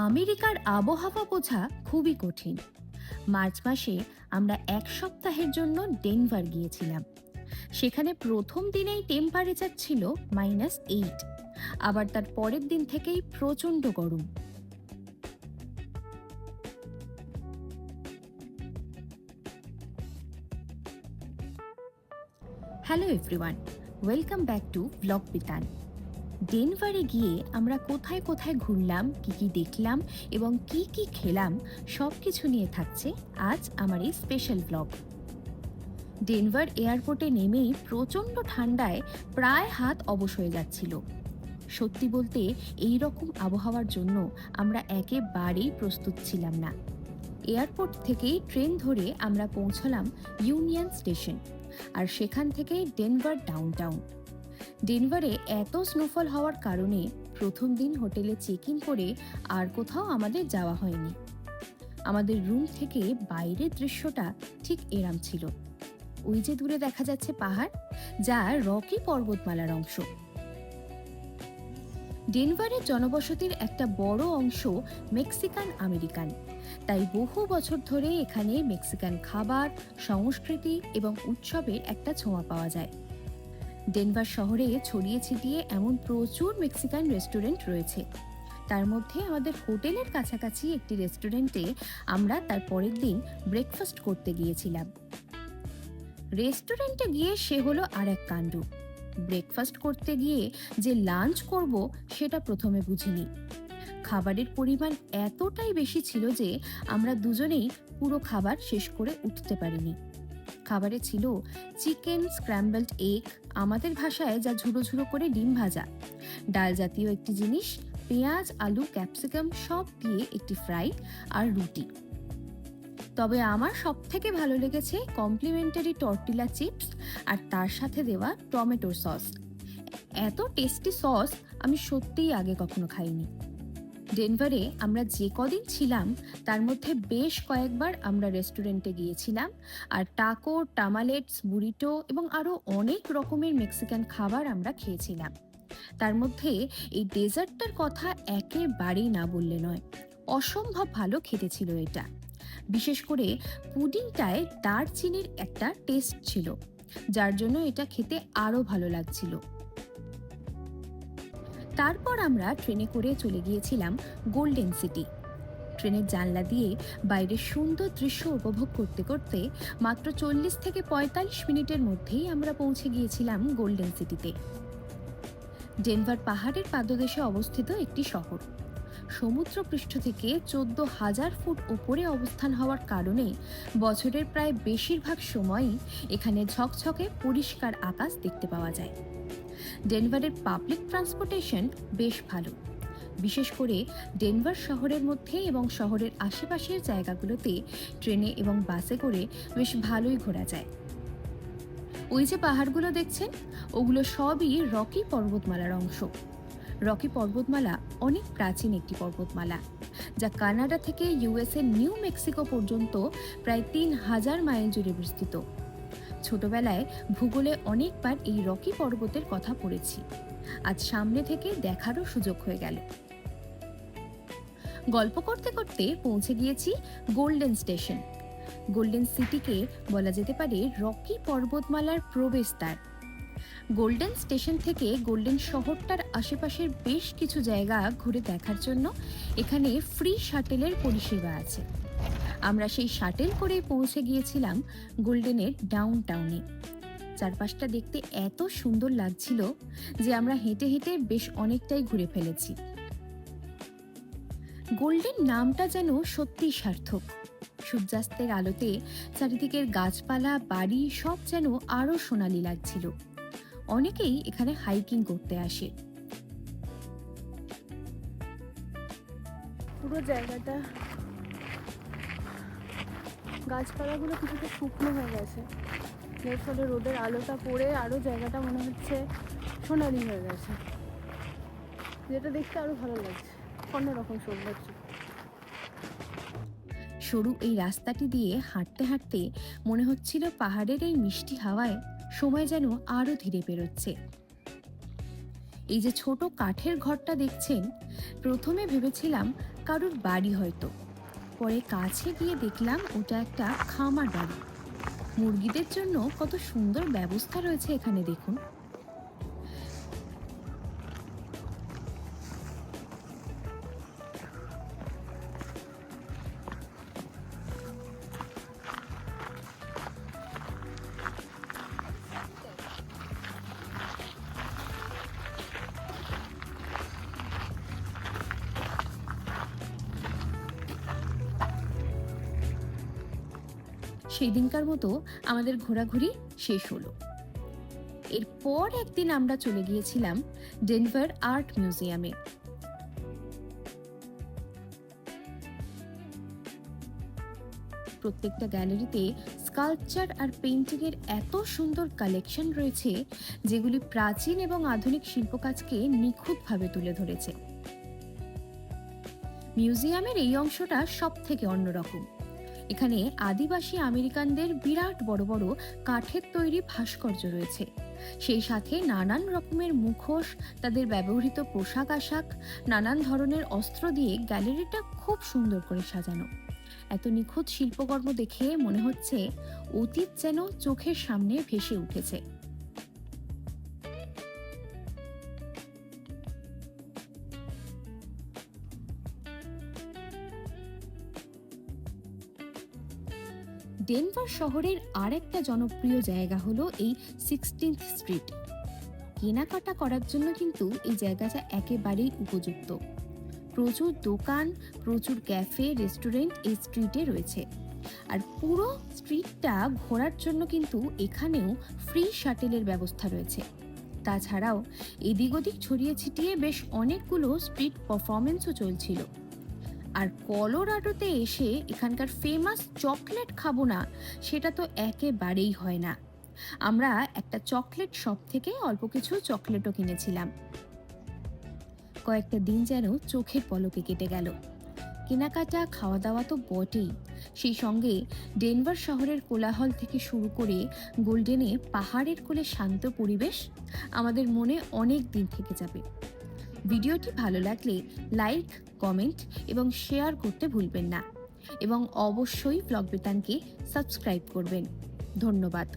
আমেরিকার আবহাওয়া বোঝা খুবই কঠিন। মার্চ মাসে আমরা এক সপ্তাহের জন্য ডেনভার গিয়েছিলাম। সেখানে প্রথম দিনেই টেম্পারেচার ছিল -8, আবার তার পরের দিন থেকেই প্রচণ্ড গরম। Hello everyone, welcome back to blog Bitan. ডেনভারে গিয়ে আমরা কোথায় কোথায় ঘুরলাম, কি কি দেখলাম এবং কি কি খেলাম, সব কিছু নিয়ে থাকছে আজ আমার এই স্পেশাল ব্লগ। ডেনভার এয়ারপোর্টে নেমেই প্রচণ্ড ঠান্ডায় প্রায় হাত অবশ হয়ে যাচ্ছিল। সত্যি বলতে এই রকম আবহাওয়ার জন্য আমরা একেবারেই প্রস্তুত ছিলাম না। এয়ারপোর্ট থেকেই ট্রেন ধরে আমরা পৌঁছলাম ইউনিয়ন স্টেশন, আর সেখান থেকে ডেনভার ডাউনটাউন। ডেনভারে এত স্নোফল হওয়ার কারণে প্রথম দিন হোটেলে চেক ইন করে আর কোথাও আমাদের যাওয়া হয়নি। আমাদের রুম থেকে বাইরের দৃশ্যটা ঠিক এরম ছিল। ওই যে দূরে দেখা যাচ্ছে পাহাড়, যা রকি পর্বতমালার অংশ। ডেনভারের জনবসতির একটা বড় অংশ মেক্সিকান আমেরিকান, তাই বহু বছর ধরে এখানে মেক্সিকান খাবার, সংস্কৃতি এবং উৎসবের একটা ছোঁয়া পাওয়া যায়। ডেনভার শহরে ছড়িয়ে ছিটিয়ে এমন প্রচুর মেক্সিকান রেস্টুরেন্ট রয়েছে। তার মধ্যে আমাদের হোটেলের কাছাকাছি একটি রেস্টুরেন্টে আমরা তার পরের দিন ব্রেকফাস্ট করতে গিয়েছিলাম। রেস্টুরেন্টে গিয়ে সে হলো আর এক কাণ্ড। ব্রেকফাস্ট করতে গিয়ে যে লাঞ্চ করব সেটা প্রথমে বুঝিনি। খাবারের পরিমাণ এতটাই বেশি ছিল যে আমরা দুজনেই পুরো খাবার শেষ করে উঠতে পারিনি। খাবারে ছিল চিকেন স্ক্র্যাম্বলড এগ, আমাদের ভাষায় যা ঝুড়ো ঝুড়ো করে ডিম ভাজা, ডাল জাতীয় একটি জিনিস, পেঁয়াজ, আলু, ক্যাপসিকাম সব দিয়ে একটি ফ্রাই, আর রুটি। তবে আমার সব থেকে ভালো লেগেছে কমপ্লিমেন্টারি টর্টিলা চিপস আর তার সাথে দেওয়া টমেটোর সস। এত টেস্টি সস আমি সত্যিই আগে কখনো খাইনি। ডেনভারে আমরা যে কদিন ছিলাম তার মধ্যে বেশ কয়েকবার আমরা রেস্টুরেন্টে গিয়েছিলাম, আর টাকো, টামালেটস, বুরিটো এবং আরও অনেক রকমের মেক্সিকান খাবার আমরা খেয়েছিলাম। তার মধ্যে এই ডেজার্টটার কথা একেবারেই না বললে নয়। অসম্ভব ভালো খেতে ছিল এটা। বিশেষ করে পুডিংটায় দারচিনির একটা টেস্ট ছিল, যার জন্য এটা খেতে আরও ভালো লাগছিল। তারপর আমরা ট্রেনে করে চলে গিয়েছিলাম গোল্ডেন সিটি। ট্রেনের জানলা দিয়ে বাইরের সুন্দর দৃশ্য উপভোগ করতে করতে মাত্র 40 থেকে 45 মিনিটের মধ্যেই আমরা পৌঁছে গিয়েছিলাম গোল্ডেন সিটিতে। ডেনভার পাহাড়ের পাদদেশে অবস্থিত একটি শহর। সমুদ্রপৃষ্ঠ থেকে 14,000 ফুট উপরে অবস্থান হওয়ার কারণে বছরের প্রায় বেশিরভাগ সময়ই এখানে ঝকঝকে পরিষ্কার আকাশ দেখতে পাওয়া যায়। ডেনভারের পাবলিক ট্রান্সপোর্টেশন বেশ ভালো। বিশেষ করে ডেনভার শহরের মধ্যে এবং শহরের আশেপাশের জায়গাগুলোতে ট্রেনে এবং বাসে করে বেশ ভালোই ঘোরা যায়। ওই যে পাহাড়গুলো দেখছেন, ওগুলো সবই রকি পর্বতমালার অংশ। রকি পর্বতমালা অনেক প্রাচীন একটি পর্বতমালা, যা কানাডা থেকে ইউএসএ নিউ মেক্সিকো পর্যন্ত প্রায় 3,000 মাইল জুড়ে বিস্তৃত। ছোটবেলায় ভূগোলে অনেকবার এই রকি পর্বতের কথা পড়েছি। আজ সামনে থেকে দেখারও সুযোগ হয়ে গেল। গল্প করতে করতে পৌঁছে গিয়েছি গোল্ডেন স্টেশন। গোল্ডেন সিটিকে বলা যেতে পারে রকি পর্বতমালার প্রবেশদ্বার। গোল্ডেন স্টেশন থেকে গোল্ডেন শহরটার আশেপাশের বেশ কিছু জায়গা ঘুরে দেখার জন্য এখানে ফ্রি শাটেলের পরিষেবা আছে। আমরা সেই শাটেল করে পৌঁছে গিয়েছিলাম গোল্ডেনের ডাউনটাউনে। চারপাশটা দেখতে এত সুন্দর লাগছিল যে আমরা হেঁটে হেঁটে বেশ অনেকটাই ঘুরে ফেলেছি। গোল্ডেন নামটা যেন সত্যিই সার্থক। সূর্যাস্তের আলোতে চারিদিকের গাছপালা, বাড়ি সব যেন আরো সোনালি লাগছিল। অনেকেই এখানে হাইকিং করতে আসে। পুরো জায়গাটা গাছপালাগুলো কিছুটা শুকনো হয়ে গেছে, এর ফলে রোদের আলোটা পড়ে আরও জায়গাটা মনে হচ্ছে সোনালি হয়ে গেছে, যেটা দেখতে আরও ভালো লাগছে, অন্যরকম সৌন্দর্য। সরু এই রাস্তাটি দিয়ে হাঁটতে হাঁটতে মনে হচ্ছিল পাহাড়ের এই মিষ্টি হাওয়ায় সময় যেন আরো ধীরে পেরোচ্ছে। এই যে ছোট কাঠের ঘরটা দেখছেন, প্রথমে ভেবেছিলাম কারোর বাড়ি হয়তো। পরে কাছে গিয়ে দেখলাম ওটা একটা খামার বাড়ি। মুরগিদের জন্য কত সুন্দর ব্যবস্থা রয়েছে এখানে দেখুন। সেই দিনকার মতো আমাদের ঘোরাঘুরি শেষ হলো। এরপর একদিন আমরা চলে গিয়েছিলাম ডেনভার আর্ট মিউজিয়ামে। প্রত্যেকটা গ্যালারিতে স্কাল্পচার আর পেইন্টিং এর এত সুন্দর কালেকশন রয়েছে, যেগুলি প্রাচীন এবং আধুনিক শিল্পকাজকে নিখুঁতভাবে তুলে ধরেছে। মিউজিয়ামের এই অংশটা সব থেকে অন্যরকম। এখানে আদিবাসী আমেরিকানদের বিরাট বড় বড় কাঠের তৈরি ভাস্কর্য রয়েছে। সেই সাথে নানান রকমের মুখোশ, তাদের ব্যবহৃত পোশাক আশাক, নানান ধরনের অস্ত্র দিয়ে গ্যালারিটা খুব সুন্দর করে সাজানো। এত নিখুঁত শিল্পকর্ম দেখে মনে হচ্ছে অতীত যেন চোখের সামনে ভেসে উঠেছে। ডেনভার শহরের আরেকটা জনপ্রিয় জায়গা হলো এই 16th স্ট্রিট। কেনাকাটা করার জন্য কিন্তু এই জায়গাটা একেবারেই উপযুক্ত। প্রচুর দোকান, প্রচুর ক্যাফে, রেস্টুরেন্ট এই স্ট্রিটে রয়েছে। আর পুরো স্ট্রিটটা ঘোরার জন্য কিন্তু এখানেও ফ্রি শাটেলের ব্যবস্থা রয়েছে। তাছাড়াও এদিক ওদিক ছড়িয়ে ছিটিয়ে বেশ অনেকগুলো স্ট্রিট পারফরমেন্সও চলছিল। আর কলোরাডোতে এসে এখানকার ফেমাস চকলেট খাবো না, সেটা তো একেবারেই হয় না। আমরা একটা চকলেট শপ থেকে অল্প কিছু চকলেটও কিনেছিলাম। কয়েকটা দিন যেন চোখের পলকে কেটে গেল। কেনাকাটা, খাওয়া দাওয়া তো বটেই, সেই সঙ্গে ডেনভার শহরের কোলাহল থেকে শুরু করে গোল্ডেনে পাহাড়ের কোলে শান্ত পরিবেশ আমাদের মনে অনেক দিন থেকে যাবে। ভিডিওটি ভালো লাগলে লাইক, কমেন্ট এবং শেয়ার করতে ভুলবেন না, এবং অবশ্যই ব্লগ বেতানকে সাবস্ক্রাইব করবেন। ধন্যবাদ।